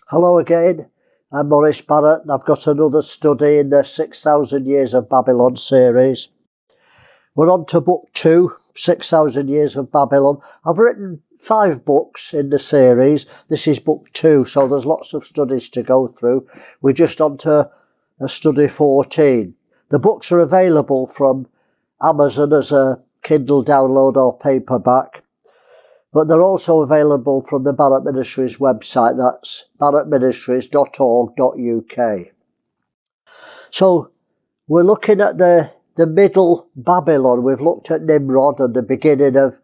Hello again, I'm Maurice Barrett and I've got another study in the 6,000 Years of Babylon series. We're on to book 2, 6,000 Years of Babylon. I've written 5 books in the series. This is book 2, so there's lots of studies to go through. We're just on to study 14. The books are available from Amazon as a Kindle download or paperback. But they're also available from the Barrett Ministries website. That's barrettministries.org.uk. So we're looking at the middle Babylon. We've looked at Nimrod and the beginning of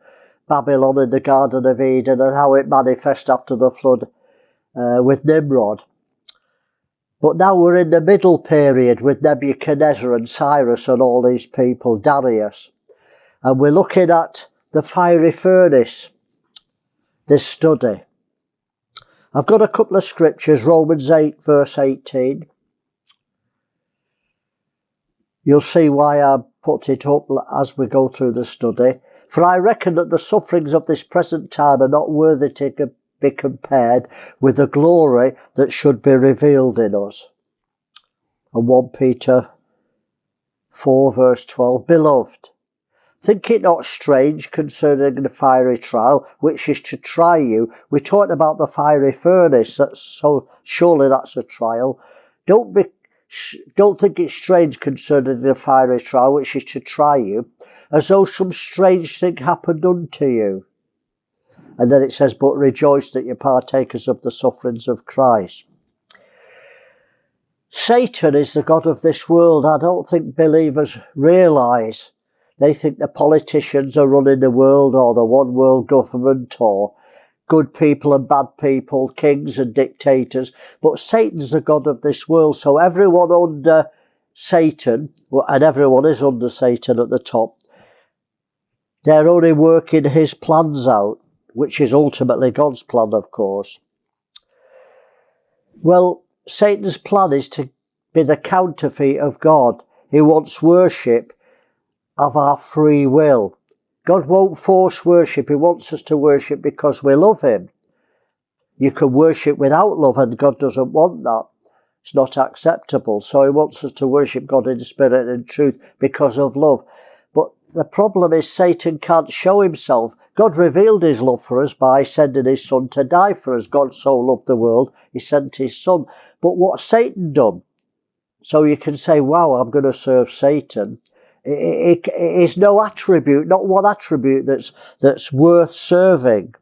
Babylon in the Garden of Eden and how it manifests after the flood with Nimrod. But now we're in the middle period with Nebuchadnezzar and Cyrus and all these people, Darius. And we're looking at the fiery furnace. This study. I've got a couple of scriptures, Romans 8 verse 18. You'll see why I put it up as we go through the study. For I reckon that the sufferings of this present time are not worthy to be compared with the glory that should be revealed in us. And 1 Peter 4 verse 12. Beloved, think it not strange concerning the fiery trial, which is to try you. We talked about the fiery furnace, so surely that's a trial. Don't think it's strange concerning the fiery trial, which is to try you, as though some strange thing happened unto you. And then it says, but rejoice that you're partakers of the sufferings of Christ. Satan is the god of this world. I don't think believers realise. They think the politicians are running the world, or the one world government, or good people and bad people, kings and dictators. But Satan's the god of this world. So everyone under Satan, and everyone is under Satan at the top, they're only working his plans out, which is ultimately God's plan, of course. Well, Satan's plan is to be the counterfeit of God. He wants worship of our free will. God won't force worship. He wants us to worship because we love him. You can worship without love, and God doesn't want that. It's not acceptable. So he wants us to worship God in spirit and truth because of love. But the problem is Satan can't show himself. God revealed his love for us by sending his son to die for us. God so loved the world, he sent his son. But what's Satan done? So you can say, wow, I'm going to serve Satan. It is no attribute, not one attribute that's worth serving.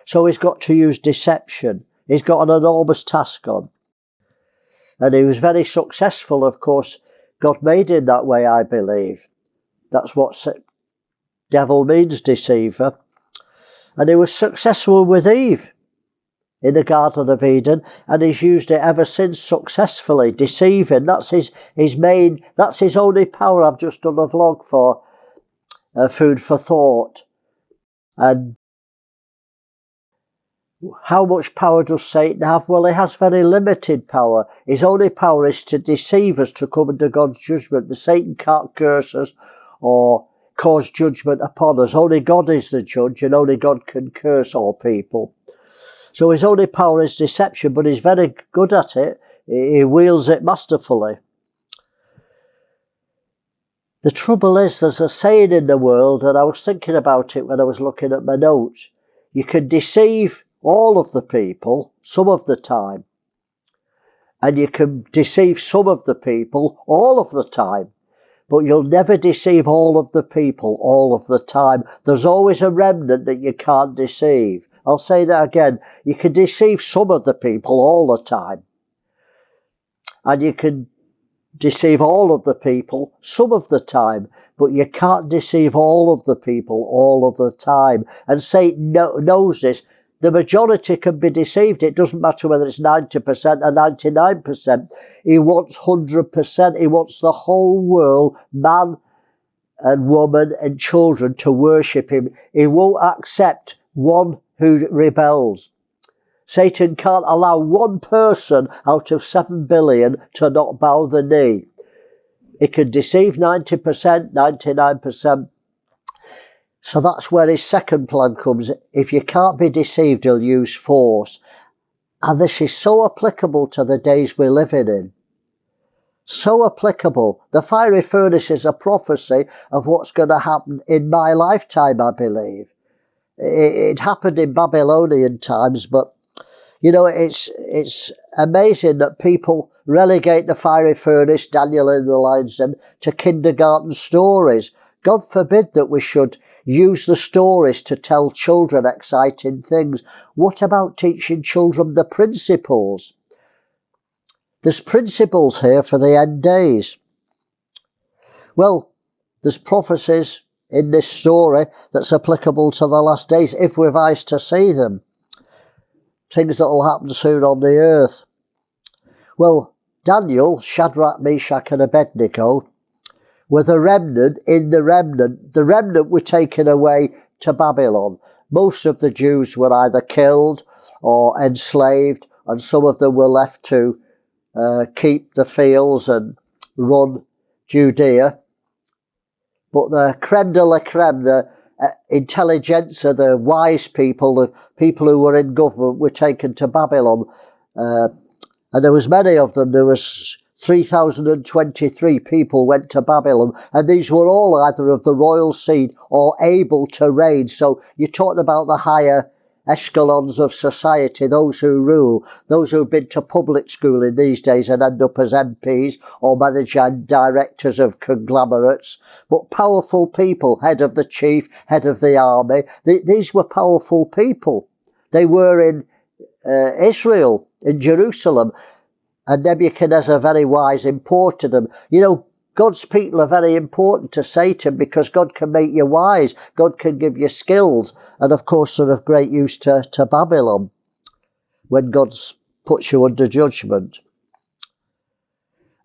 So he's got to use deception. He's got an enormous task on. And he was very successful, of course. God made him that way, I believe. That's what devil means, deceiver. And he was successful with Eve in the Garden of Eden, and he's used it ever since successfully, deceiving. That's his main, that's his only power. I've just done a vlog for Food for Thought. And how much power does Satan have? Well, he has very limited power. His only power is to deceive us, to come under God's judgment. The Satan can't curse us or cause judgment upon us. Only God is the judge, and only God can curse all people. So his only power is deception, but he's very good at it. He wields it masterfully. The trouble is, there's a saying in the world, and I was thinking about it when I was looking at my notes. You can deceive all of the people some of the time, and you can deceive some of the people all of the time, but you'll never deceive all of the people all of the time. There's always a remnant that you can't deceive. I'll say that again. You can deceive some of the people all the time. And you can deceive all of the people some of the time. But you can't deceive all of the people all of the time. And Satan knows this. The majority can be deceived. It doesn't matter whether it's 90% or 99%. He wants 100%. He wants the whole world, man and woman and children, to worship him. He won't accept one who rebels. Satan can't allow one person out of 7 billion to not bow the knee. He can deceive 90%, 99%. So that's where his second plan comes. If you can't be deceived, he'll use force. And this is so applicable to the days we're living in. So applicable. The fiery furnace is a prophecy of what's going to happen in my lifetime, I believe. It happened in Babylonian times, but you know, it's amazing that people relegate the fiery furnace, Daniel in the lion's den, to kindergarten stories. God forbid that we should use the stories to tell children exciting things. What about teaching children the principles? There's principles here for the end days. Well, there's prophecies in this story that's applicable to the last days, if we've eyes to see them. Things that will happen soon on the earth. Well, Daniel, Shadrach, Meshach and Abednego were the remnant in the remnant. The remnant were taken away to Babylon. Most of the Jews were either killed or enslaved, and some of them were left to keep the fields and run Judea. But the creme de la creme, the intelligentsia, the wise people, the people who were in government were taken to Babylon. And there was many of them. There was 3,023 people went to Babylon, and these were all either of the royal seed or able to reign. So you're talking about the higher echelons of society, those who rule, those who've been to public school in these days and end up as MPs or managing directors of conglomerates, but powerful people, head of the chief, head of the army. These were powerful people. They were in Israel, in Jerusalem, and Nebuchadnezzar, very wise, imported them. You know, God's people are very important to Satan because God can make you wise. God can give you skills. And of course, they're of great use to Babylon when God puts you under judgment.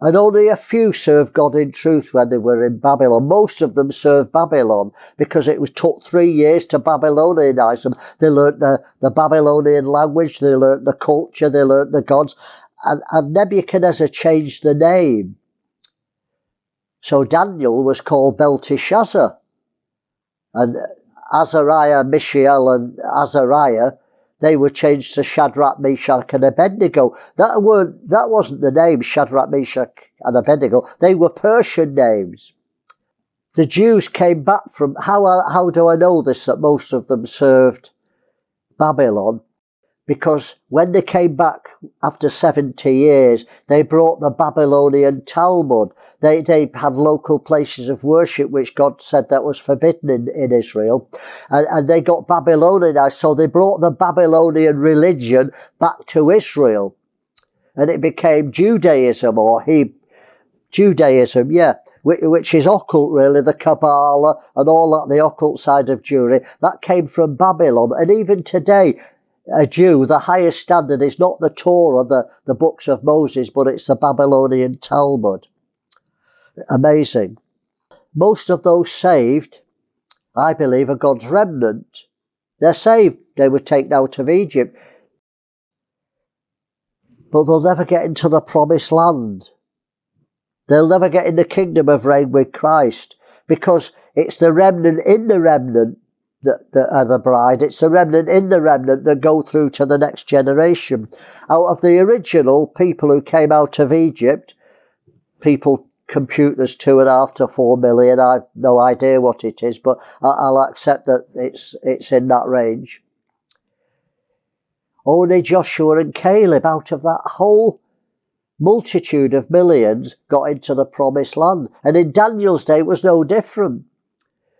And only a few served God in truth when they were in Babylon. Most of them served Babylon because it took 3 years to Babylonianize them. They learnt the Babylonian language, they learnt the culture, they learnt the gods. And Nebuchadnezzar changed the name. So Daniel was called Belteshazzar. And Azariah, Mishael and Azariah, they were changed to Shadrach, Meshach and Abednego. That wasn't the name, Shadrach, Meshach and Abednego. They were Persian names. The Jews came back from, how do I know this, that most of them served Babylon? Because when they came back after 70 years, they brought the Babylonian Talmud. They had local places of worship, which God said that was forbidden in Israel. And they got Babylonianized, so they brought the Babylonian religion back to Israel. And it became Judaism, Judaism, yeah, which is occult really, the Kabbalah and all that, the occult side of Jewry. That came from Babylon. And even today, a Jew, the highest standard is not the Torah, the books of Moses, but it's the Babylonian Talmud. Amazing. Most of those saved, I believe, are God's remnant. They're saved. They were taken out of Egypt. But they'll never get into the promised land. They'll never get in the kingdom of reign with Christ, because it's the remnant in the remnant that are the bride. It's the remnant in the remnant that go through to the next generation. Out of the original people who came out of Egypt, people compute there's 2.5 to 4 million. I've no idea what it is, but I'll accept that it's in that range. Only Joshua and Caleb out of that whole multitude of millions got into the promised land. And in Daniel's day it was no different.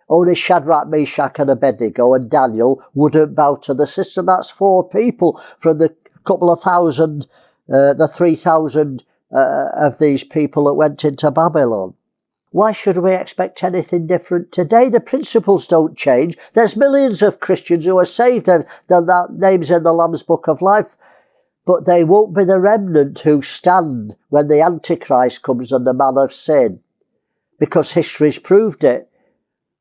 Only Shadrach, Meshach and Abednego and Daniel wouldn't bow to the system. That's 4 people from the couple of thousand, the 3,000 of these people that went into Babylon. Why should we expect anything different today? The principles don't change. There's millions of Christians who are saved. Their names in the Lamb's Book of Life. But they won't be the remnant who stand when the Antichrist comes and the man of sin. Because history's proved it.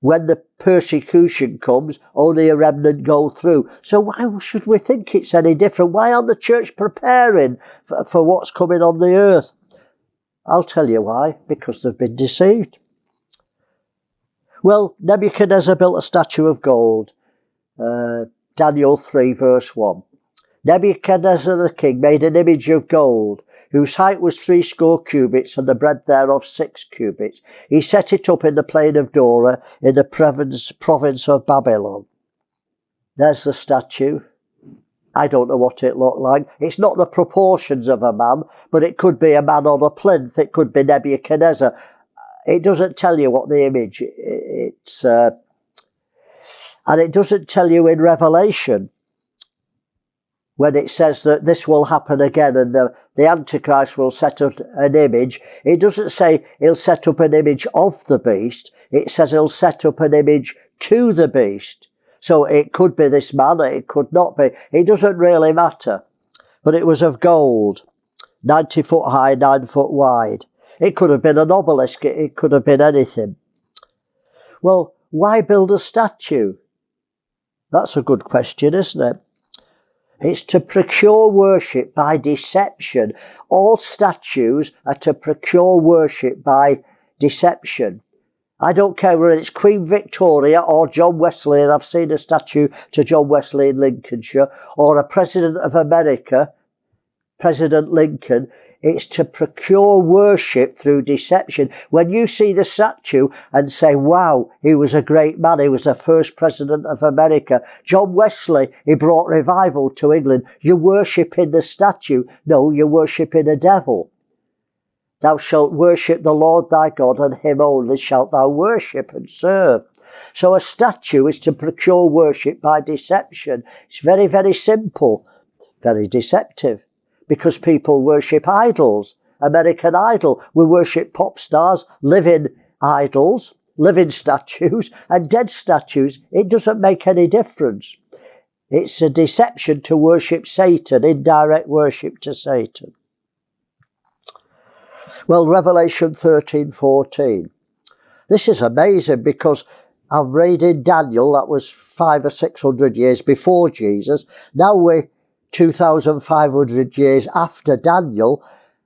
When the persecution comes, only a remnant go through. So why should we think it's any different? Why aren't the church preparing for what's coming on the earth? I'll tell you why. Because they've been deceived. Well, Nebuchadnezzar built a statue of gold. Daniel 3 verse 1. Nebuchadnezzar the king made an image of gold, whose height was 60 cubits, and the breadth thereof 6 cubits. He set it up in the plain of Dora, in the province of Babylon. There's the statue. I don't know what it looked like. It's not the proportions of a man, but it could be a man on a plinth. It could be Nebuchadnezzar. It doesn't tell you what the image it's, and it doesn't tell you in Revelation when it says that this will happen again and the Antichrist will set up an image. It doesn't say he'll set up an image of the beast. It says he'll set up an image to the beast. So it could be this man, it could not be. It doesn't really matter. But it was of gold, 90 foot high, 9 foot wide. It could have been an obelisk, it could have been anything. Well, why build a statue? That's a good question, isn't it? It's to procure worship by deception. All statues are to procure worship by deception. I don't care whether it's Queen Victoria or John Wesley, and I've seen a statue to John Wesley in Lincolnshire, or a President of America, President Lincoln. It's to procure worship through deception. When you see the statue and say, wow, he was a great man, he was the first President of America. John Wesley, he brought revival to England. You're worshipping the statue. No, you're worshipping a devil. Thou shalt worship the Lord thy God, and him only shalt thou worship and serve. So a statue is to procure worship by deception. It's very, very simple, very deceptive, because people worship idols. American Idol, we worship pop stars, living idols, living statues, and dead statues. It doesn't make any difference. It's a deception to worship Satan, indirect worship to Satan. Well, Revelation 13:14. This is amazing because I've read in Daniel, that was 500 or 600 years before Jesus. Now we're 2,500 years after Daniel,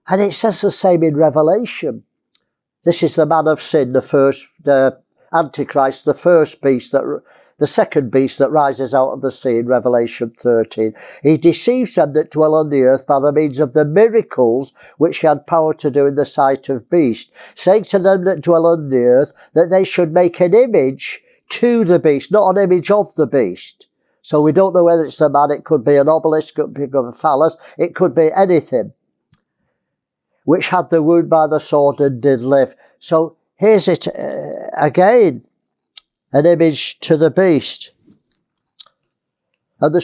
and it says the same in Revelation. This is the man of sin, the Antichrist, the first beast, the second beast that rises out of the sea in Revelation 13. He deceives them that dwell on the earth by the means of the miracles which he had power to do in the sight of beast, saying to them that dwell on the earth that they should make an image to the beast, not an image of the beast. So we don't know whether it's the man, it could be an obelisk, it could be a phallus, it could be anything, which had the wound by the sword and did live. So here's it again, an image to the beast. And the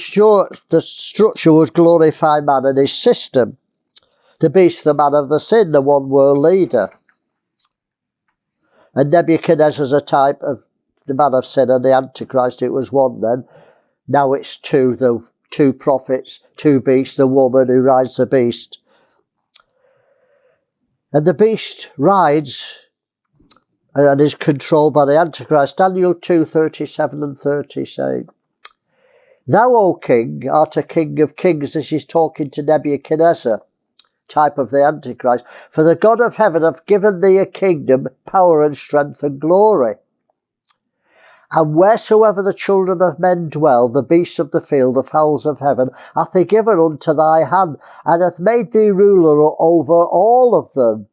structure was glorify man and his system. The beast, the man of the sin, the one world leader. And Nebuchadnezzar's a type of the man of sin and the Antichrist. It was one then. Now it's two, the two prophets, two beasts, the woman who rides the beast. And the beast rides and is controlled by the Antichrist. Daniel 2:37 and 30 say, Thou, O king, art a king of kings. This is talking to Nebuchadnezzar, type of the Antichrist. For the God of heaven hath given thee a kingdom, power and strength and glory. And wheresoever the children of men dwell, the beasts of the field, the fowls of heaven, hath he given unto thy hand, and hath made thee ruler over all of them.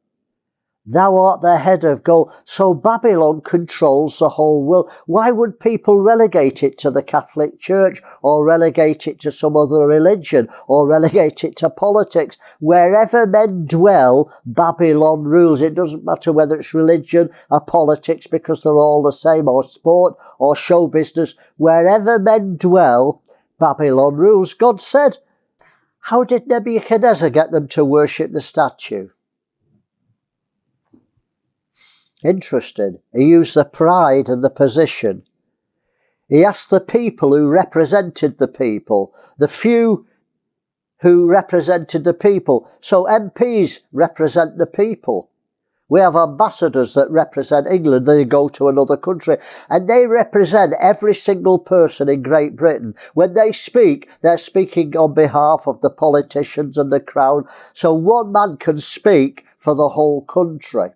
Thou art the head of gold. So Babylon controls the whole world. Why would people relegate it to the Catholic Church, or relegate it to some other religion, or relegate it to politics? Wherever men dwell, Babylon rules. It doesn't matter whether it's religion or politics, because they're all the same, or sport or show business. Wherever men dwell, Babylon rules. God said, how did Nebuchadnezzar get them to worship the statue? Interesting. He used the pride and the position. He asked the people who represented the people, the few who represented the people. So MPs represent the people. We have ambassadors that represent England. They go to another country and they represent every single person in Great Britain. When they speak, they're speaking on behalf of the politicians and the crown. So one man can speak for the whole country.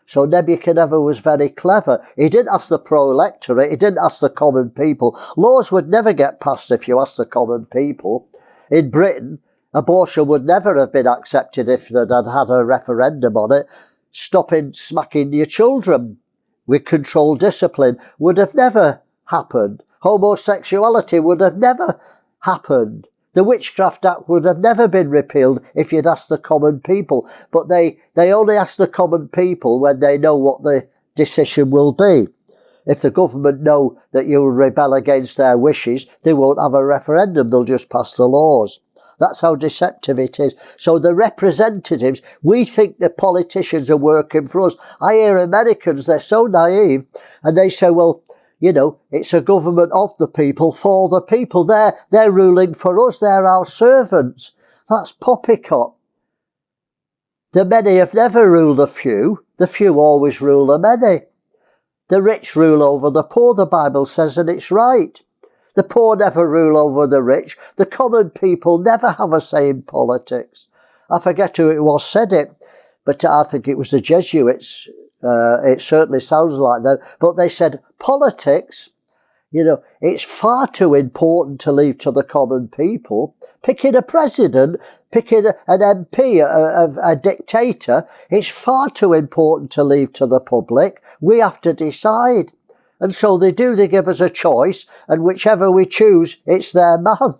So Nebuchadnezzar was very clever. He didn't ask the pro-electorate. He didn't ask the common people. Laws would never get passed if you asked the common people. in Britain, abortion would never have been accepted if they'd had a referendum on it. Stopping smacking your children with controlled discipline would have never happened. Homosexuality would have never happened. The Witchcraft Act would have never been repealed if you'd asked the common people. But they only ask the common people when they know what the decision will be. If the government know that you'll rebel against their wishes, they won't have a referendum, they'll just pass the laws. That's how deceptive it is. So the representatives, we think the politicians are working for us. I hear Americans, they're so naive, and they say, well, you know, it's a government of the people, for the people. They're ruling for us, they're our servants. That's poppycock. The many have never ruled the few always rule the many. The rich rule over the poor, the Bible says, and it's right. The poor never rule over the rich. The common people never have a say in politics. I forget who it was said it, but I think it was the Jesuits. It certainly sounds like them. But they said, politics, you know, it's far too important to leave to the common people. Picking a president, picking an MP, a dictator, it's far too important to leave to the public. We have to decide. And so they give us a choice, and whichever we choose, it's their man.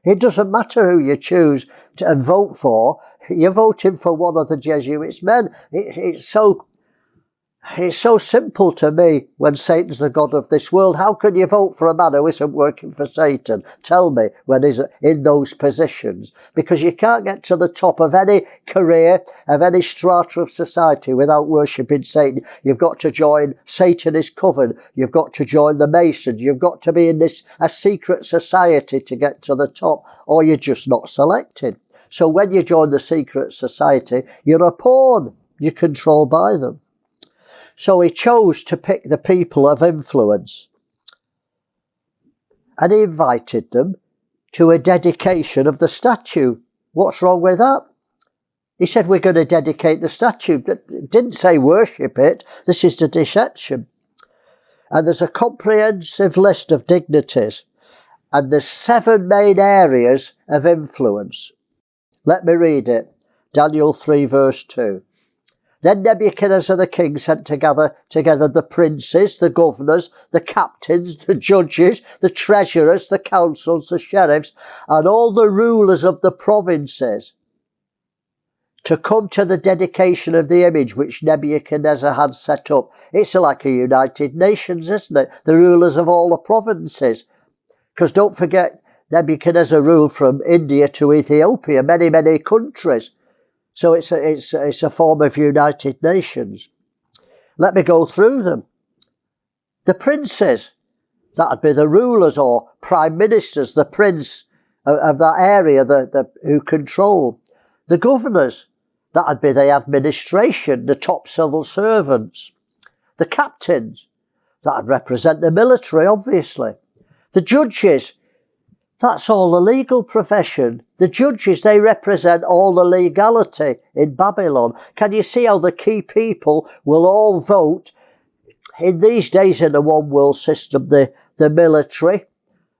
It doesn't matter who you choose and vote for. You're voting for one of the Jesuits' men. It's so simple to me when Satan's the god of this world. How can you vote for a man who isn't working for Satan? Tell me, when he's in those positions. Because you can't get to the top of any career, of any strata of society without worshipping Satan. You've got to join Satanist coven. You've got to join the Masons. You've got to be in a secret society to get to the top, or you're just not selected. So when you join the secret society, you're a pawn. You're controlled by them. So he chose to pick the people of influence, and he invited them to a dedication of the statue. What's wrong with that? He said, we're going to dedicate the statue. Didn't say worship it. This is the deception. And there's a comprehensive list of dignities, and there's 7 main areas of influence. Let me read it. Daniel 3 verse 2. Then Nebuchadnezzar the king sent together the princes, the governors, the captains, the judges, the treasurers, the councils, the sheriffs, and all the rulers of the provinces to come to the dedication of the image which Nebuchadnezzar had set up. It's like a United Nations, isn't it? The rulers of all the provinces. Because don't forget, Nebuchadnezzar ruled from India to Ethiopia, many, many countries. So it's a form of United Nations. Let me go through them. The princes, that'd be the rulers or prime ministers, the prince of that area who control. The governors, that'd be the administration, the top civil servants. The captains, that'd represent the military, obviously. The judges, that's all the legal profession. The judges, they represent all the legality in Babylon. Can you see how the key people will all vote? In these days in the one world system, the military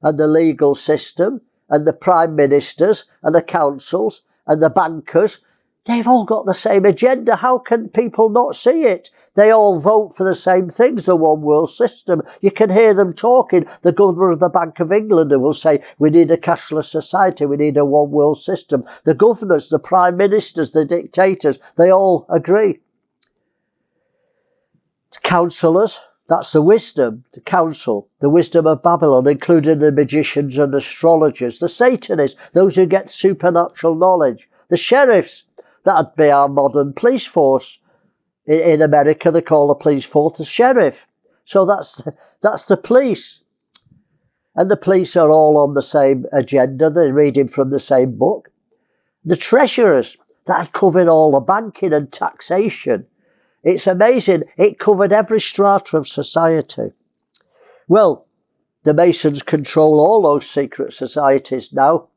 and the legal system and the prime ministers and the councils and the bankers, they've all got the same agenda. How can people not see it? They all vote for the same things, the one world system. You can hear them talking. The governor of the Bank of England will say, we need a cashless society, we need a one world system. The governors, the prime ministers, the dictators, they all agree. The counsellors, that's the wisdom, the council, the wisdom of Babylon, including the magicians and astrologers. The Satanists, those who get supernatural knowledge. The sheriffs, that'd be our modern police force. In America, they call the police force the sheriff. So that's the police. And the police are all on the same agenda. They're reading from the same book. The treasurers, that covered all the banking and taxation. It's amazing. It covered every strata of society. Well, the Masons control all those secret societies now.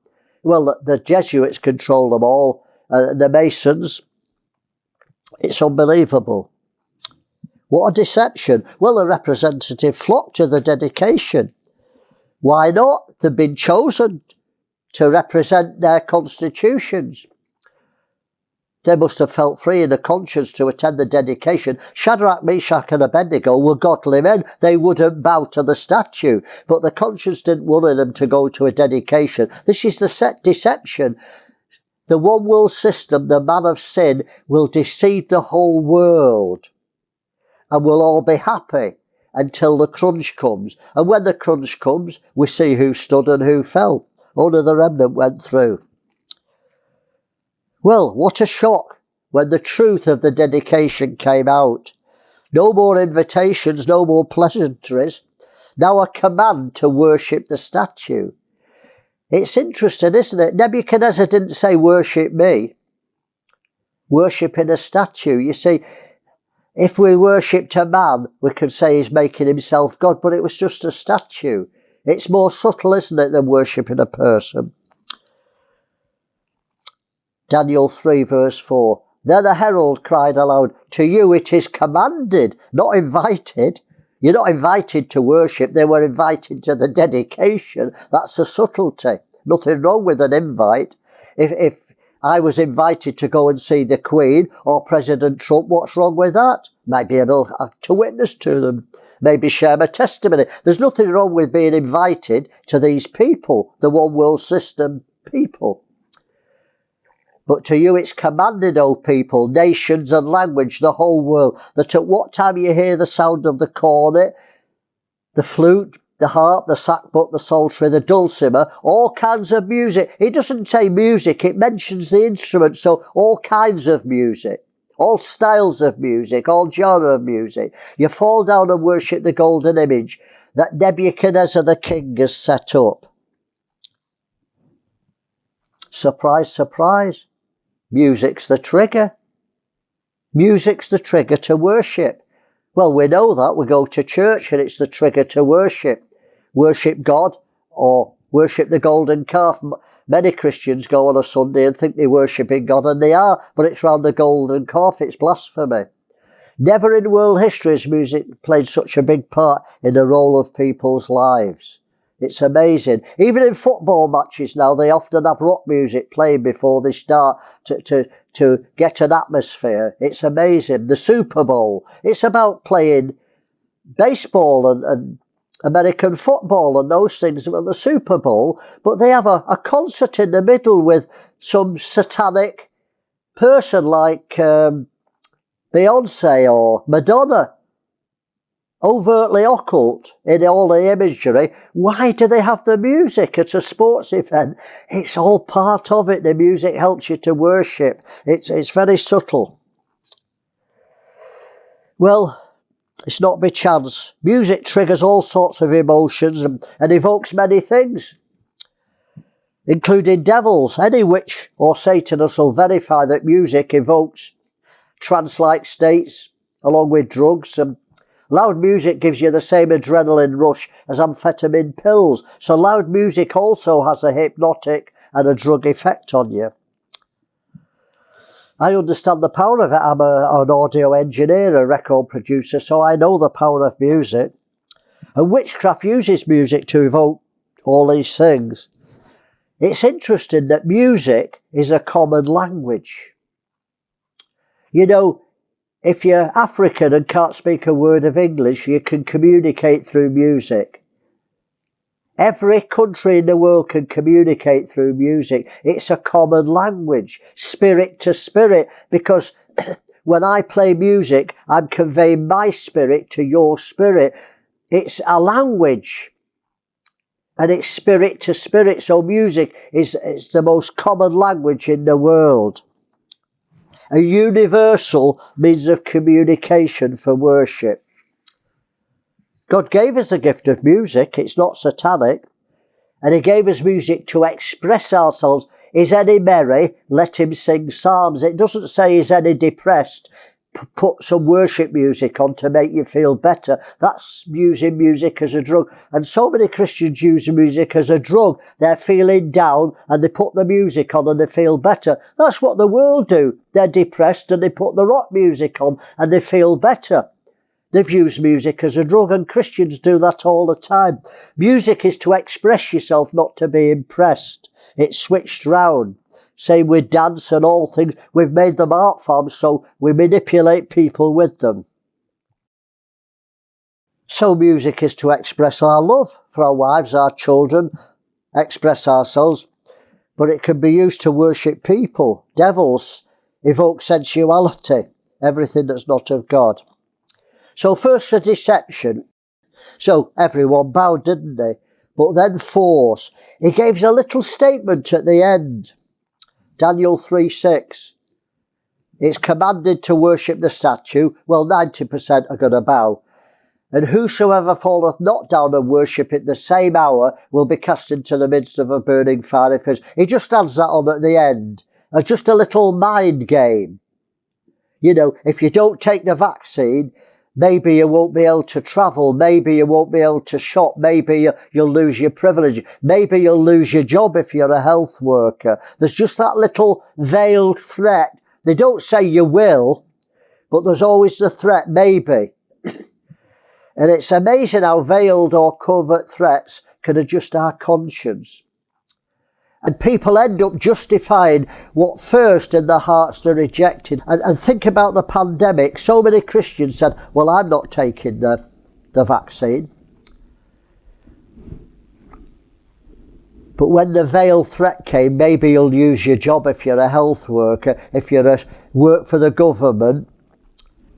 Well, the Jesuits control them all. The Masons, it's unbelievable. What a deception. Well, the representative flocked to the dedication. Why not? They've been chosen to represent their constitutions. They must have felt free in the conscience to attend the dedication. Shadrach, Meshach and Abednego were godly men. They wouldn't bow to the statue, but the conscience didn't want them to go to a dedication. This is the set deception. The one world system, the man of sin, will deceive the whole world, and we'll all be happy until the crunch comes. And when the crunch comes, we see who stood and who fell. Only the remnant went through. Well, what a shock when the truth of the dedication came out. No more invitations, no more pleasantries. Now a command to worship the statue. It's interesting, isn't it? Nebuchadnezzar didn't say, worship me. Worshipping a statue. You see, if we worshipped a man, we could say he's making himself God, but it was just a statue. It's more subtle, isn't it, than worshipping a person. Daniel 3 verse 4. Then a herald cried aloud, to you it is commanded, not invited. You're not invited to worship, they were invited to the dedication. That's the subtlety. Nothing wrong with an invite. If I was invited to go and see the Queen or President Trump, what's wrong with that? Might be able to witness to them, maybe share my testimony. There's nothing wrong with being invited to these people, the one world system people. But to you it's commanded, O people, nations and language, the whole world, that at what time you hear the sound of the cornet, the flute, the harp, the sackbut, the psaltery, the dulcimer, all kinds of music. It doesn't say music, it mentions the instrument, so all kinds of music, all styles of music, all genre of music. You fall down and worship the golden image that Nebuchadnezzar the king has set up. Surprise, surprise. Music's the trigger. Music's the trigger to worship. Well, we know that. We go to church and it's the trigger to worship. Worship God or worship the golden calf. Many Christians go on a Sunday and think they're worshipping God, and they are, but it's round the golden calf. It's blasphemy. Never in world history has music played such a big part in the role of people's lives. It's amazing. Even in football matches now, they often have rock music playing before they start to get an atmosphere. It's amazing. The Super Bowl, it's about playing baseball and American football and those things at the Super Bowl, but they have a concert in the middle with some satanic person like Beyonce or Madonna. Overtly occult in all the imagery. Why do they have the music at a sports event? It's all part of it. The music helps you to worship. It's very subtle. Well, it's not by chance. Music triggers all sorts of emotions and evokes many things, including devils. Any witch or Satanist will verify that music evokes trance-like states along with drugs, and loud music gives you the same adrenaline rush as amphetamine pills. So loud music also has a hypnotic and a drug effect on you. I understand the power of it. I'm an audio engineer, a record producer, so I know the power of music. And witchcraft uses music to evoke all these things. It's interesting that music is a common language. You know, if you're African and can't speak a word of English, you can communicate through music. Every country in the world can communicate through music. It's a common language, spirit to spirit, because when I play music, I'm conveying my spirit to your spirit. It's a language, and it's spirit to spirit. So music is the most common language in the world. A universal means of communication for worship. God gave us the gift of music. It's not satanic. And he gave us music to express ourselves. Is any merry? Let him sing psalms. It doesn't say is any depressed. Put some worship music on to make you feel better. That's using music as a drug. And so many Christians use music as a drug. They're feeling down and they put the music on and they feel better. That's what the world do. They're depressed and they put the rock music on and they feel better. They've used music as a drug, and Christians do that all the time. Music is to express yourself, not to be impressed. It's switched round. Same with dance and all things. We've made them art forms, so we manipulate people with them. So music is to express our love for our wives, our children, express ourselves. But it can be used to worship people. Devils evoke sensuality, everything that's not of God. So first the deception. So everyone bowed, didn't they? But then force. He gives a little statement at the end. Daniel 3:6. It's commanded to worship the statue. Well, 90% are going to bow. And whosoever falleth not down and worship it the same hour will be cast into the midst of a burning fiery furnace. He just adds that on at the end as just a little mind game. You know, if you don't take the vaccine, maybe you won't be able to travel. Maybe you won't be able to shop. Maybe you'll lose your privilege. Maybe you'll lose your job if you're a health worker. There's just that little veiled threat. They don't say you will, but there's always the threat, maybe. And it's amazing how veiled or covert threats can adjust our conscience. And people end up justifying what first in their hearts they rejected. And think about the pandemic. So many Christians said, well, I'm not taking the vaccine. But when the veiled threat came, maybe you'll lose your job if you're a health worker, if you're work for the government.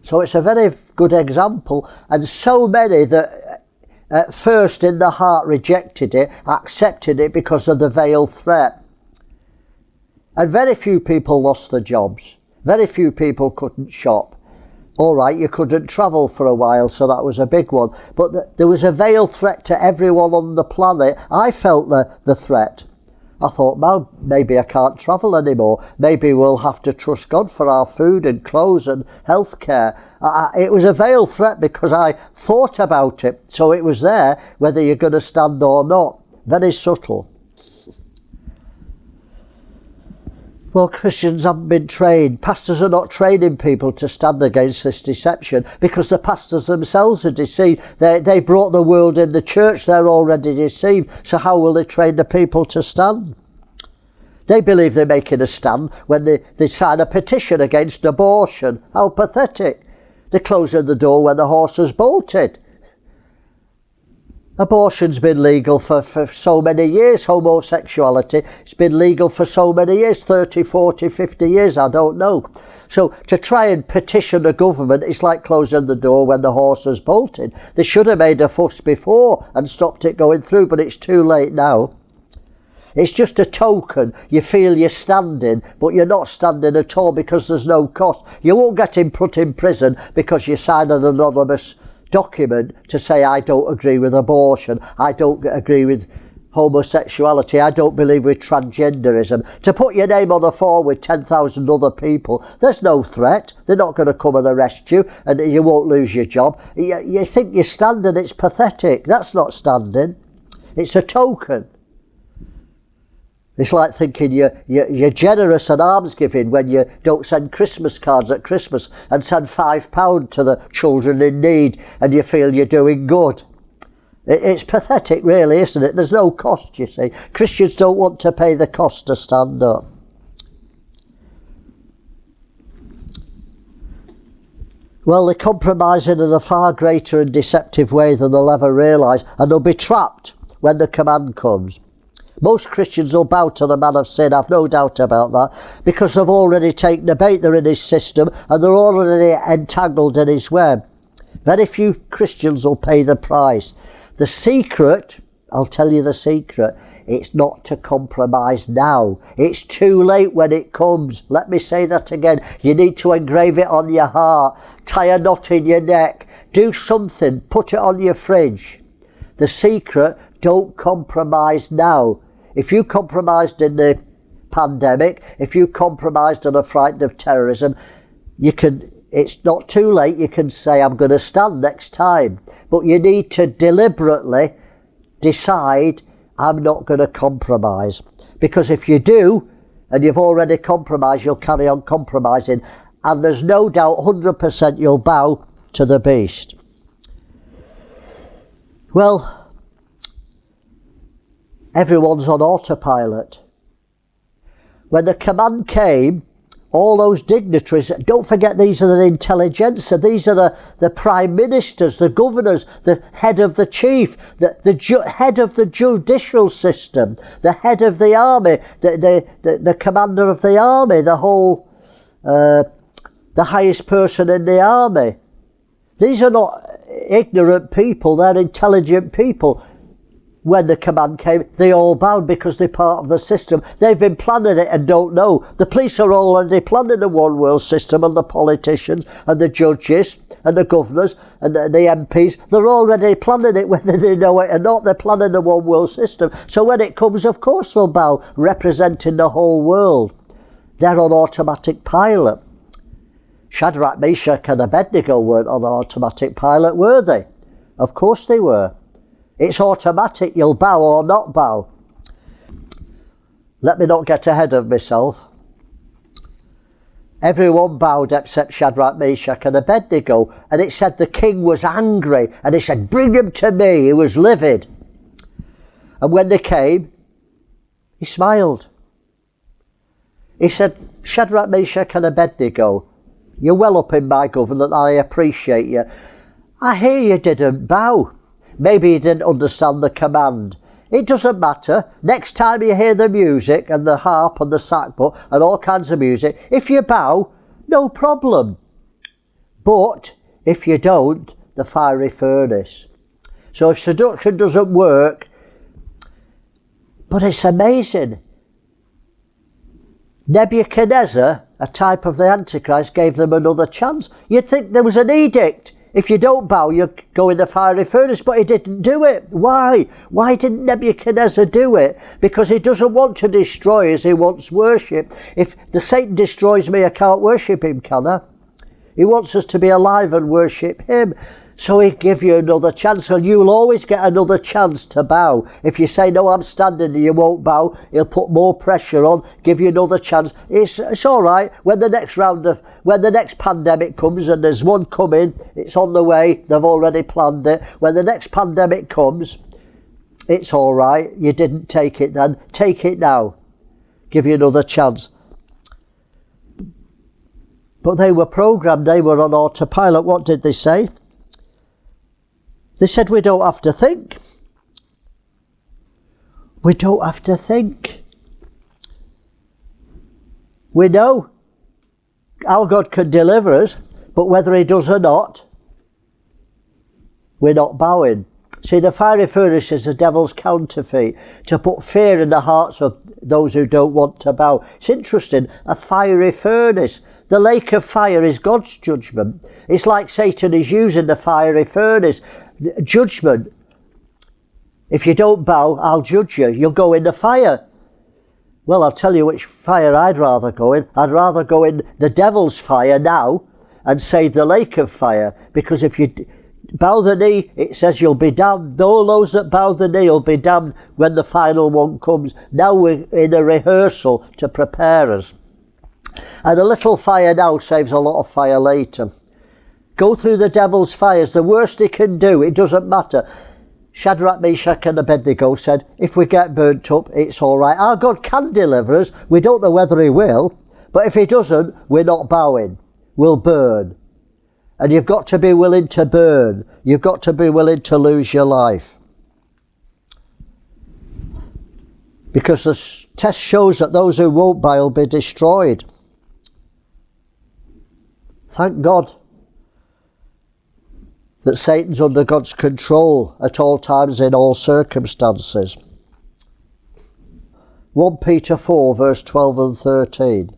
So it's a very good example. And so many that at first in the heart rejected it, accepted it because of the veiled threat. And very few people lost their jobs. Very few people couldn't shop. All right, you couldn't travel for a while, so that was a big one. But there was a veiled threat to everyone on the planet. I felt the threat. I thought, well, maybe I can't travel anymore. Maybe we'll have to trust God for our food and clothes and healthcare. It was a veiled threat because I thought about it. So it was there, whether you're going to stand or not. Very subtle. Well, Christians haven't been trained. Pastors are not training people to stand against this deception because the pastors themselves are deceived. They brought the world in the church. They're already deceived. So how will they train the people to stand? They believe they're making a stand when they sign a petition against abortion. How pathetic. They're closing the door when the horse has bolted. Abortion's been legal for so many years. Homosexuality, it's been legal for so many years, 30, 40, 50 years, I don't know. So to try and petition the government is like closing the door when the horse has bolted. They should have made a fuss before and stopped it going through, but it's too late now. It's just a token. You feel you're standing, but you're not standing at all because there's no cost. You won't get put in prison because you sign an anonymous document to say, I don't agree with abortion, I don't agree with homosexuality, I don't believe with transgenderism. To put your name on a form with 10,000 other people, there's no threat. They're not going to come and arrest you and you won't lose your job. You think you're standing, it's pathetic. That's not standing. It's a token. It's like thinking you're generous and alms giving when you don't send Christmas cards at Christmas and send £5 to the children in need and you feel you're doing good. It's pathetic really, isn't it? There's no cost, you see. Christians don't want to pay the cost to stand up. Well, they're compromising in a far greater and deceptive way than they'll ever realise, and they'll be trapped when the command comes. Most Christians will bow to the man of sin, I've no doubt about that, because they've already taken the bait, they're in his system, and they're already entangled in his web. Very few Christians will pay the price. The secret, I'll tell you the secret, it's not to compromise now. It's too late when it comes. Let me say that again. You need to engrave it on your heart, tie a knot in your neck, do something, put it on your fridge. The secret, don't compromise now. If you compromised in the pandemic, if you compromised and are frightened of terrorism, it's not too late. You can say, I'm going to stand next time. But you need to deliberately decide, I'm not going to compromise. Because if you do, and you've already compromised, you'll carry on compromising. And there's no doubt 100% you'll bow to the beast. Well, everyone's on autopilot. When the command came, all those dignitaries, don't forget these are the intelligentsia, these are the prime ministers, the governors, the head of the chief, the head of the judicial system, the head of the army, the commander of the army, the whole, the highest person in the army. These are not ignorant people, they're intelligent people. When the command came, they all bowed because they're part of the system. They've been planning it and don't know. The police are already planning the one world system, and the politicians and the judges and the governors and the MPs, they're already planning it whether they know it or not. They're planning the one world system. So when it comes, of course they'll bow, representing the whole world. They're on automatic pilot. Shadrach, Meshach and Abednego weren't on automatic pilot, were they? Of course they were. It's automatic, you'll bow or not bow. Let me not get ahead of myself. Everyone bowed except Shadrach, Meshach and Abednego, and it said the king was angry, and he said, bring him to me. He was livid. And when they came, he smiled. He said, Shadrach, Meshach and Abednego, you're well up in my government, I appreciate you. I hear you didn't bow. Maybe you didn't understand the command. It doesn't matter. Next time you hear the music and the harp and the sackbut and all kinds of music, if you bow, no problem. But if you don't, the fiery furnace. So if seduction doesn't work, but it's amazing. Nebuchadnezzar, a type of the Antichrist, gave them another chance. You'd think there was an edict. If you don't bow, you go in the fiery furnace, but he didn't do it. Why? Why didn't Nebuchadnezzar do it? Because he doesn't want to destroy us, he wants worship. If the Satan destroys me, I can't worship him, can I? He wants us to be alive and worship him. So he'll give you another chance, and you'll always get another chance to bow. If you say, no, I'm standing and you won't bow, he'll put more pressure on, give you another chance. It's all right. When the next pandemic comes, and there's one coming, it's on the way, they've already planned it. When the next pandemic comes, it's all right. You didn't take it then. Take it now. Give you another chance. But they were programmed, they were on autopilot. What did they say? They said, we don't have to think. We don't have to think. We know our God can deliver us, but whether he does or not, we're not bowing. See, the fiery furnace is the devil's counterfeit, to put fear in the hearts of those who don't want to bow. It's interesting, a fiery furnace. The lake of fire is God's judgment. It's like Satan is using the fiery furnace. Judgment. If you don't bow, I'll judge you. You'll go in the fire. Well, I'll tell you which fire I'd rather go in. I'd rather go in the devil's fire now and save the lake of fire. Because if you bow the knee, it says you'll be damned. All those that bow the knee will be damned when the final one comes. Now we're in a rehearsal to prepare us. And a little fire now saves a lot of fire later. Go through the devil's fires. The worst he can do, it doesn't matter. Shadrach, Meshach and Abednego said, if we get burnt up, it's all right. Our God can deliver us. We don't know whether he will. But if he doesn't, we're not bowing. We'll burn. And you've got to be willing to burn. You've got to be willing to lose your life. Because the test shows that those who won't bow will be destroyed. Thank God that Satan's under God's control at all times in all circumstances. 1 Peter 4 verse 12 and 13.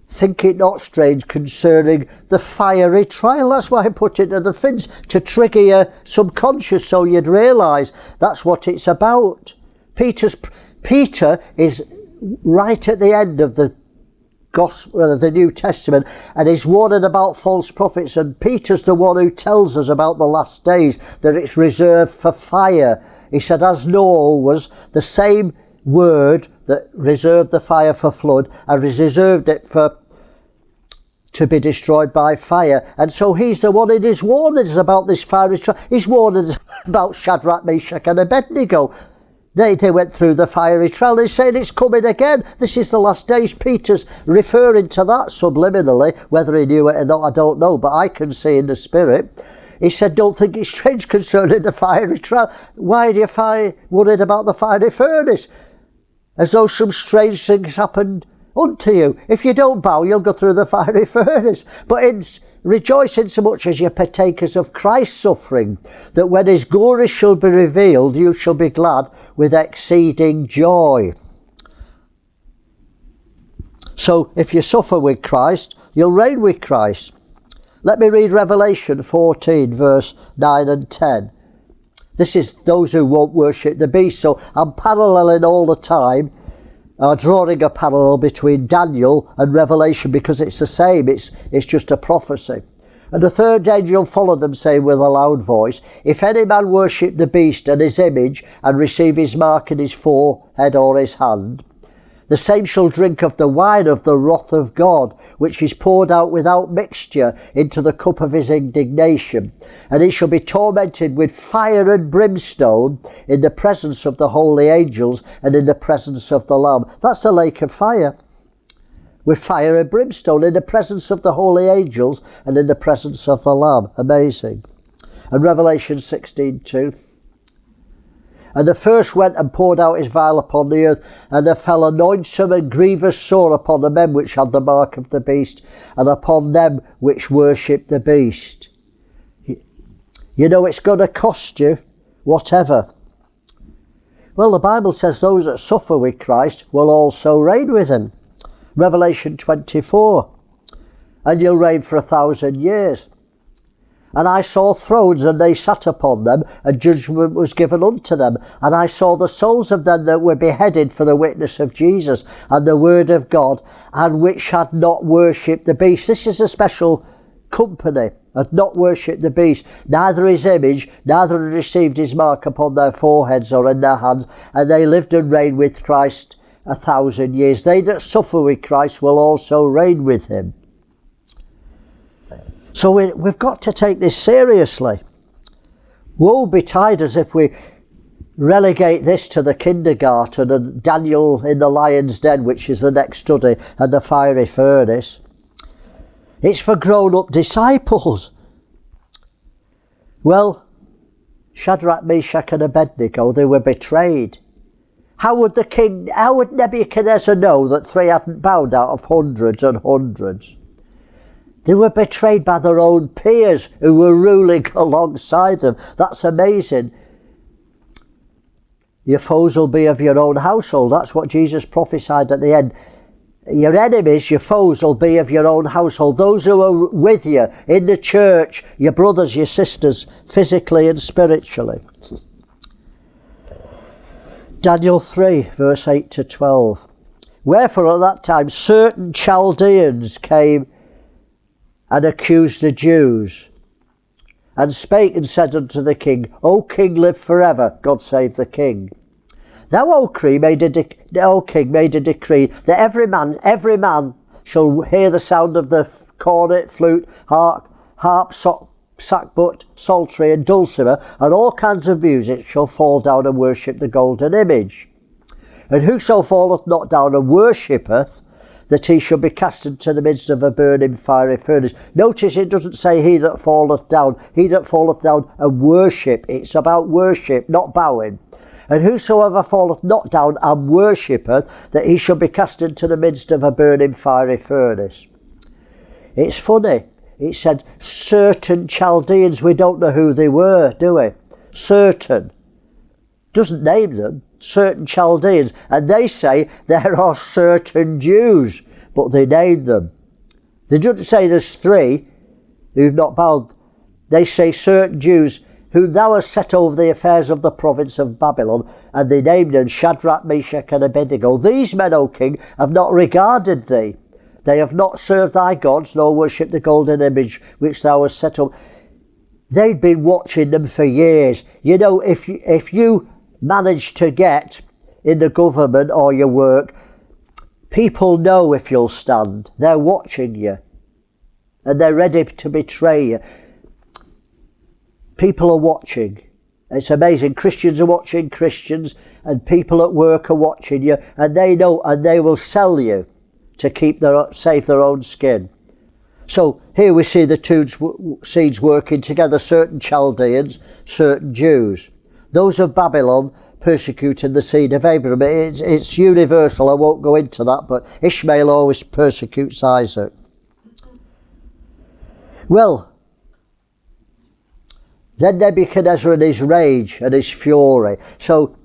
Think it not strange concerning the fiery trial. That's why I put it in the fins, to trigger your subconscious so you'd realise that's what it's about. Peter is right at the end of the Gospel, the New Testament, and he's warning about false prophets, and Peter's the one who tells us about the last days, that it's reserved for fire. He said, as Noah was, the same word that reserved the fire for flood, and reserved it for to be destroyed by fire. And so he's the one in his warnings about this fiery trial. He's warning us about Shadrach, Meshach and Abednego. They went through the fiery trial. He's saying it's coming again. This is the last days. Peter's referring to that subliminally. Whether he knew it or not, I don't know, but I can see in the spirit. He said, don't think it's strange concerning the fiery trial. Why do you worried about the fiery furnace? As though some strange things happened unto you. If you don't bow, you'll go through the fiery furnace. But rejoice in so much as you're partakers of Christ's suffering, that when his glory shall be revealed, you shall be glad with exceeding joy. So if you suffer with Christ, you'll reign with Christ. Let me read Revelation 14, verse 9 and 10. This is those who won't worship the beast. So I'm paralleling all the time, drawing a parallel between Daniel and Revelation, because it's the same. It's just a prophecy. And the third angel followed them, saying with a loud voice, if any man worship the beast and his image, and receive his mark in his forehead or his hand, the same shall drink of the wine of the wrath of God, which is poured out without mixture into the cup of his indignation. And he shall be tormented with fire and brimstone in the presence of the holy angels and in the presence of the Lamb. That's the lake of fire. With fire and brimstone in the presence of the holy angels and in the presence of the Lamb. Amazing. And Revelation 16:2. And the first went and poured out his vial upon the earth, and there fell a noisome and grievous sore upon the men which had the mark of the beast, and upon them which worshipped the beast. You know it's going to cost you whatever. Well, the Bible says those that suffer with Christ will also reign with him. Revelation 24. And you'll reign for 1,000 years. And I saw thrones, and they sat upon them, and judgment was given unto them. And I saw the souls of them that were beheaded for the witness of Jesus and the word of God, and which had not worshipped the beast. This is a special company, had not worshipped the beast, neither his image, neither had received his mark upon their foreheads or in their hands. And they lived and reigned with Christ 1,000 years. They that suffer with Christ will also reign with him. So we've got to take this seriously. Woe betide us if we relegate this to the kindergarten and Daniel in the lion's den, which is the next study, and the fiery furnace. It's for grown-up disciples. Well, Shadrach, Meshach and Abednego, they were betrayed. How would Nebuchadnezzar know that 3 hadn't bowed out of hundreds and hundreds? They were betrayed by their own peers who were ruling alongside them. That's amazing. Your foes will be of your own household. That's what Jesus prophesied at the end. Your enemies, your foes, will be of your own household. Those who are with you in the church, your brothers, your sisters, physically and spiritually. Daniel 3, verse 8 to 12. Wherefore at that time certain Chaldeans came and accused the Jews, and spake and said unto the king, O king, live forever. God save the king. Thou, O king, made a decree that every man shall hear the sound of the cornet, flute, harp, sackbut, psaltery, and dulcimer, and all kinds of music shall fall down and worship the golden image. And whoso falleth not down and worshippeth, that he shall be cast into the midst of a burning fiery furnace. Notice it doesn't say he that falleth down. He that falleth down and worship. It's about worship, not bowing. And whosoever falleth not down and worshippeth, that he shall be cast into the midst of a burning fiery furnace. It's funny. It said certain Chaldeans. We don't know who they were, do we? Certain. Doesn't name them. Certain Chaldeans, and they say there are certain Jews, but they name them. They don't say there's 3 who've not bowed. They say certain Jews whom thou hast set over the affairs of the province of Babylon, and they named them Shadrach, Meshach and Abednego. These men, O king, have not regarded thee. They have not served thy gods, nor worshipped the golden image which thou hast set up. They'd been watching them for years. You know, if you manage to get in the government or your work, people know if you'll stand. They're watching you. and they're ready to betray you. People are watching. It's amazing. Christians are watching Christians, and people at work are watching you, and they know, and they will sell you to save their own skin. So here we see the two seeds working together, certain Chaldeans, certain Jews. Those of Babylon persecuting the seed of Abraham. It's universal, I won't go into that, but Ishmael always persecutes Isaac. Well, then Nebuchadnezzar in his rage and his fury. So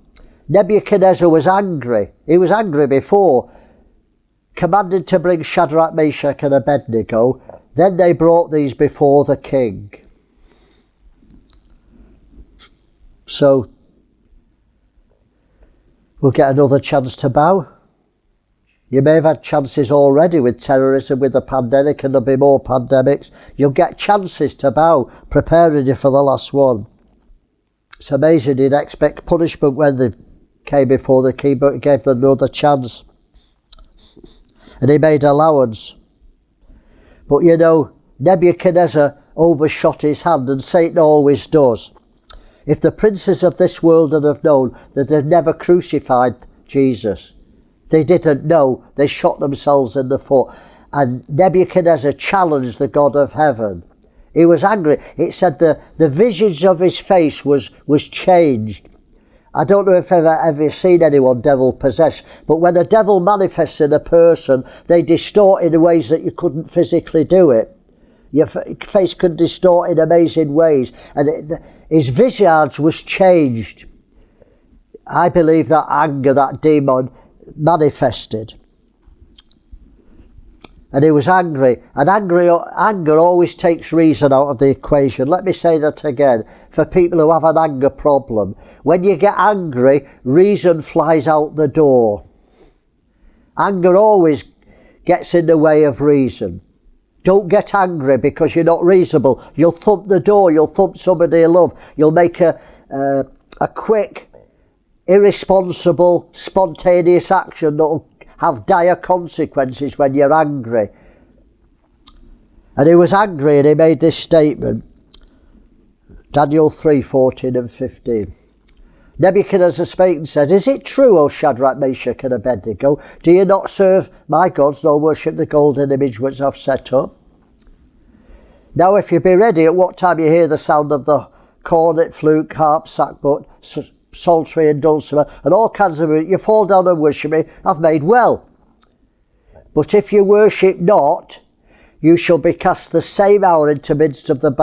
Nebuchadnezzar was angry. He was angry before, commanded to bring Shadrach, Meshach and Abednego. Then they brought these before the king. So we'll get another chance to bow. You may have had chances already with terrorism, with the pandemic, and there'll be more pandemics. You'll get chances to bow, preparing you for the last one. It's amazing, you'd expect punishment when they came before the king, but he gave them another chance. And he made allowance. But you know, Nebuchadnezzar overshot his hand, and Satan always does. If the princes of this world had have known that they've never crucified Jesus, they didn't know, they shot themselves in the foot. And Nebuchadnezzar challenged the God of heaven. He was angry. It said the visage of his face was changed. I don't know if I've ever seen anyone devil possessed, but when the devil manifests in a person, they distort in ways that you couldn't physically do it. Your face could distort in amazing ways. And his visage was changed. I believe that anger, that demon, manifested. And he was angry. And anger always takes reason out of the equation. Let me say that again. For people who have an anger problem, when you get angry, reason flies out the door. Anger always gets in the way of reason. Don't get angry because you're not reasonable. You'll thump the door. You'll thump somebody you love. You'll make a quick, irresponsible, spontaneous action that'll have dire consequences when you're angry. And he was angry, and he made this statement. Daniel 3:14 and 15. Nebuchadnezzar spake and said, Is it true, O Shadrach, Meshach and Abednego? Do you not serve my gods, nor worship the golden image which I've set up? Now if you be ready, at what time you hear the sound of the cornet, flute, harp, sackbut, psaltery and dulcimer, and all kinds of music, you fall down and worship me, I've made well. But if you worship not, you shall be cast the same hour into midst of the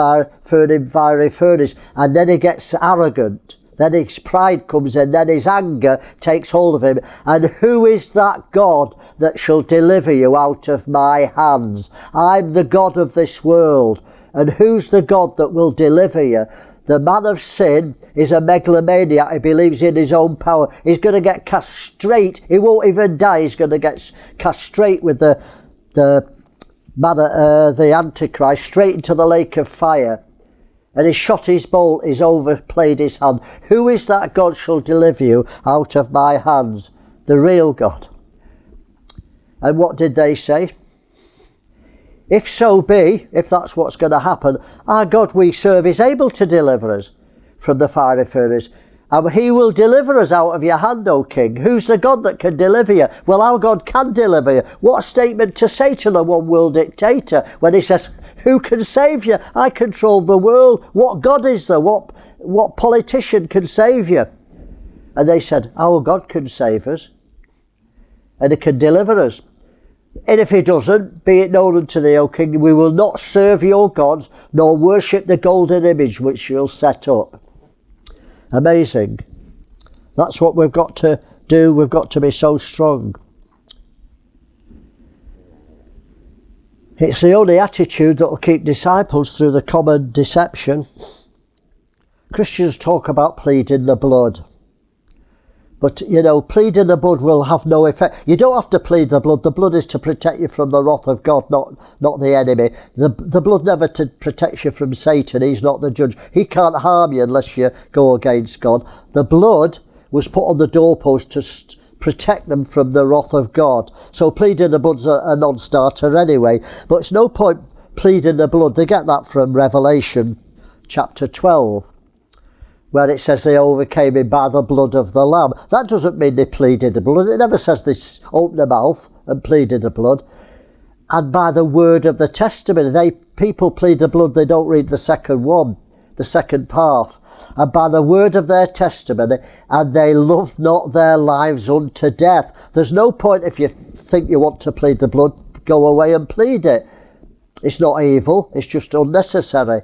fiery furnace. And then he gets arrogant. Then his pride comes in. Then his anger takes hold of him. And who is that God that shall deliver you out of my hands? I'm the God of this world. And who's the God that will deliver you? The man of sin is a megalomaniac. He believes in his own power. He's going to get cast straight. He won't even die. He's going to get cast straight with the Antichrist, straight into the lake of fire. And he shot his bolt. He's overplayed his hand. Who is that God shall deliver you out of my hands? The real God. And what did they say? If so be, if that's what's going to happen, our God we serve is able to deliver us from the fiery furnace. And he will deliver us out of your hand, O king. Who's the God that can deliver you? Well, our God can deliver you. What a statement to say to the one world dictator when he says, who can save you? I control the world. What God is there? What politician can save you? And they said, our God can save us. And he can deliver us. And if he doesn't, be it known unto thee, O king, we will not serve your gods, nor worship the golden image which you'll set up. Amazing. That's what we've got to do. We've got to be so strong. It's the only attitude that will keep disciples through the common deception. Christians talk about pleading the blood. But, you know, pleading the blood will have no effect. You don't have to plead the blood. The blood is to protect you from the wrath of God, not the enemy. The blood never protects you from Satan. He's not the judge. He can't harm you unless you go against God. The blood was put on the doorpost to protect them from the wrath of God. So pleading the blood's a non-starter anyway. But it's no point pleading the blood. They get that from Revelation chapter 12, where it says they overcame him by the blood of the Lamb. That doesn't mean they pleaded the blood. It never says they opened their mouth and pleaded the blood. And by the word of the testimony. People plead the blood, they don't read the second one, the second part. And by the word of their testimony, and they love not their lives unto death. There's no point, if you think you want to plead the blood, go away and plead it. It's not evil, it's just unnecessary.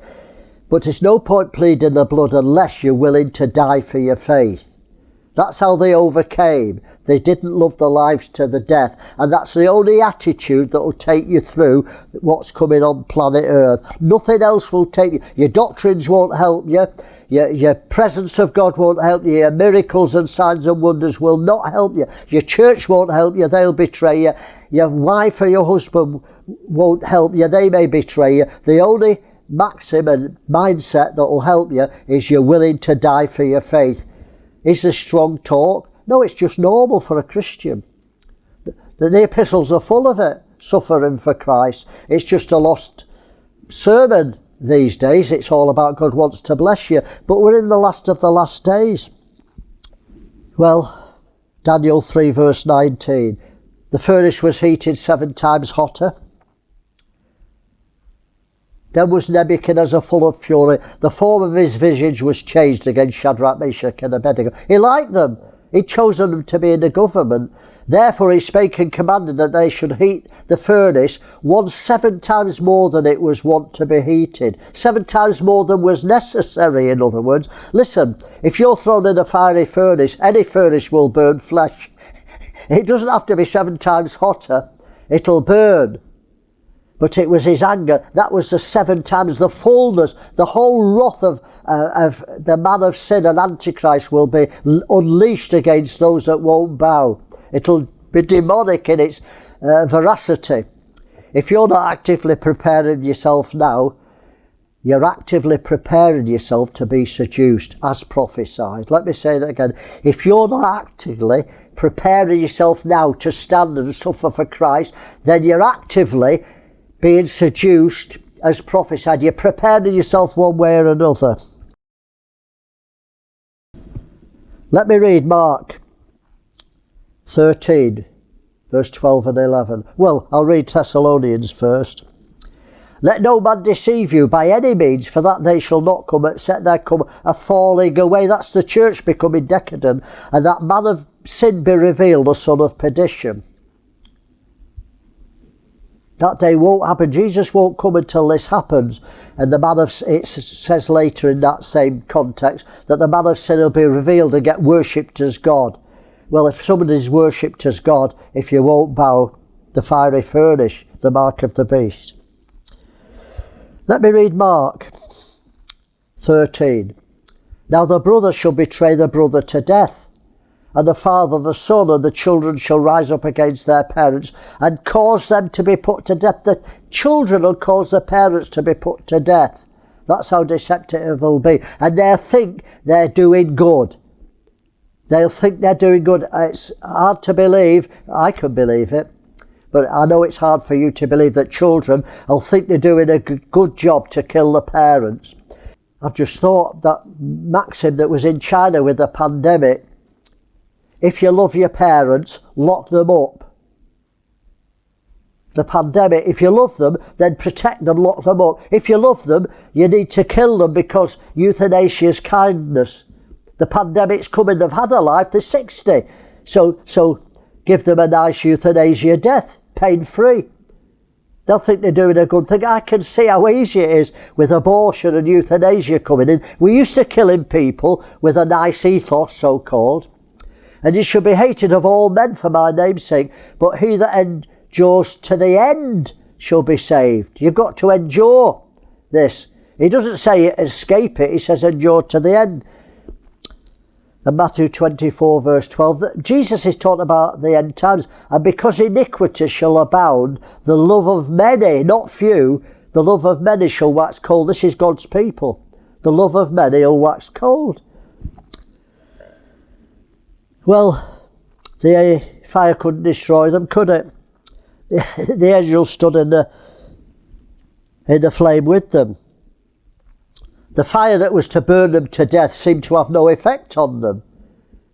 But it's no point pleading the blood unless you're willing to die for your faith. That's how they overcame. They didn't love their lives to the death. And that's the only attitude that will take you through what's coming on planet Earth. Nothing else will take you. Your doctrines won't help you. Your presence of God won't help you. Your miracles and signs and wonders will not help you. Your church won't help you. They'll betray you. Your wife or your husband won't help you. They may betray you. The only maxim and mindset that will help you is you're willing to die for your faith. Is this strong talk? No, it's just normal for a Christian. The epistles are full of it, suffering for Christ. It's just a lost sermon these days. It's all about God wants to bless you. But we're in the last of the last days. Well, Daniel 3 verse 19. The furnace was heated 7 times hotter. Then was Nebuchadnezzar full of fury. The form of his visage was changed against Shadrach, Meshach and Abednego. He liked them. He'd chosen them to be in the government. Therefore he spake and commanded that they should heat the furnace 7 times more than it was wont to be heated. 7 times more than was necessary, in other words. Listen, if you're thrown in a fiery furnace, any furnace will burn flesh. It doesn't have to be 7 times hotter. It'll burn. But it was his anger. That was the 7 times, the fullness, the whole wrath of the man of sin and Antichrist will be unleashed against those that won't bow. It'll be demonic in its veracity. If you're not actively preparing yourself now, you're actively preparing yourself to be seduced, as prophesied. Let me say that again. If you're not actively preparing yourself now to stand and suffer for Christ, then you're actively being seduced, as prophesied. You're preparing yourself one way or another. Let me read Mark 13, verse 12 and 11. Well, I'll read Thessalonians first. Let no man deceive you by any means, for that day shall not come, except there come a falling away. That's the church becoming decadent, and that man of sin be revealed, the son of perdition. That day won't happen. Jesus won't come until this happens. And it says later in that same context that the man of sin will be revealed and get worshipped as God. Well, if somebody is worshipped as God, if you won't bow, the fiery furnace, the mark of the beast. Let me read Mark 13. Now the brother shall betray the brother to death, and the father the son, and the children shall rise up against their parents and cause them to be put to death. The children will cause the parents to be put to death. That's how deceptive they'll be. And they'll think they're doing good. They'll think they're doing good. It's hard to believe. I can believe it. But I know it's hard for you to believe that children will think they're doing a good job to kill the parents. I've just thought that maxim that was in China with the pandemic. If you love your parents, lock them up. The pandemic, if you love them, then protect them, lock them up. If you love them, you need to kill them because euthanasia is kindness. The pandemic's coming, they've had a life, they're 60. So give them a nice euthanasia death, pain-free. They'll think they're doing a good thing. I can see how easy it is with abortion and euthanasia coming in. We used to killing people with a nice ethos, so-called. And you should be hated of all men for my name's sake, but he that endures to the end shall be saved. You've got to endure this. He doesn't say escape it, he says endure to the end. And Matthew 24 verse 12, that Jesus is talking about the end times. And because iniquity shall abound, the love of many, not few, the love of many shall wax cold. This is God's people. The love of many will wax cold. Well, the fire couldn't destroy them, could it? The angel stood in the in the flame with them. The fire that was to burn them to death seemed to have no effect on them.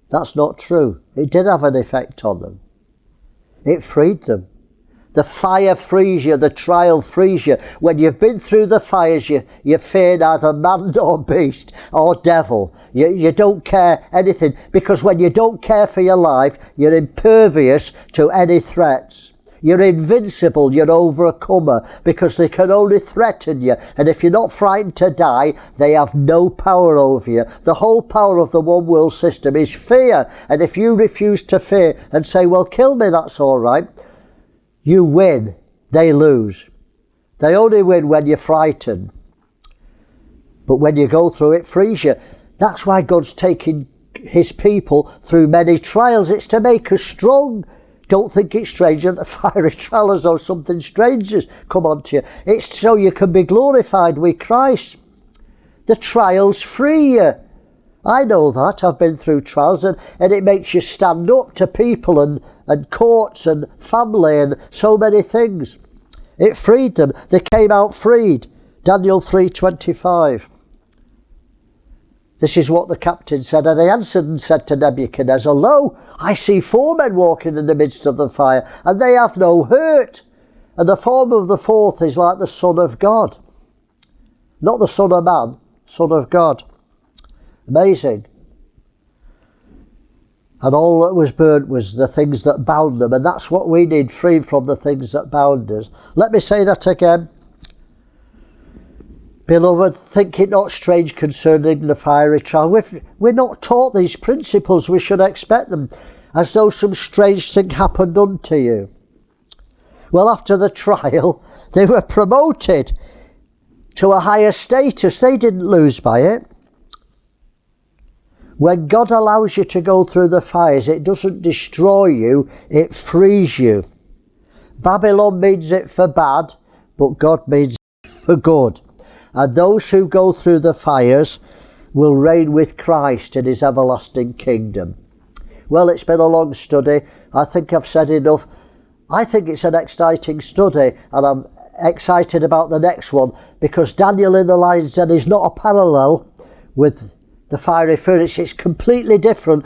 That's not true. It did have an effect on them. It freed them. The fire frees you, the trial frees you. When you've been through the fires, you fear neither man nor beast or devil. You don't care anything, because when you don't care for your life, you're impervious to any threats. You're invincible, you're overcomer, because they can only threaten you. And if you're not frightened to die, they have no power over you. The whole power of the one world system is fear. And if you refuse to fear and say, well, kill me, that's all right, you win, they lose. They only win when you're frightened. But when you go through, it frees you. That's why God's taking his people through many trials. It's to make us strong. Don't think it's strange that the fiery trial as though something strange has come onto you. It's so you can be glorified with Christ. The trials free you. I know that. I've been through trials, and it makes you stand up to people and courts and family and so many things. It freed them. They came out freed. Daniel 3:25. This is what the captain said. And he answered and said to Nebuchadnezzar, lo, I see 4 men walking in the midst of the fire, and they have no hurt. And the form of the 4th is like the Son of God. Not the Son of Man, Son of God. Amazing. And all that was burnt was the things that bound them. And that's what we need, free from the things that bound us. Let me say that again. Beloved, think it not strange concerning the fiery trial. We're not taught these principles. We should expect them, as though some strange thing happened unto you. Well, after the trial, they were promoted to a higher status. They didn't lose by it. When God allows you to go through the fires, it doesn't destroy you, it frees you. Babylon means it for bad, but God means it for good. And those who go through the fires will reign with Christ in his everlasting kingdom. Well, it's been a long study. I think I've said enough. I think it's an exciting study, and I'm excited about the next one, because Daniel in the lion's den is not a parallel with the fiery furnace. It's completely different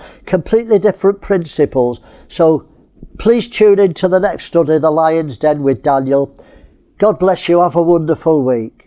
principles. So please tune in to the next study, The Lion's Den with Daniel. God bless you. Have a wonderful week.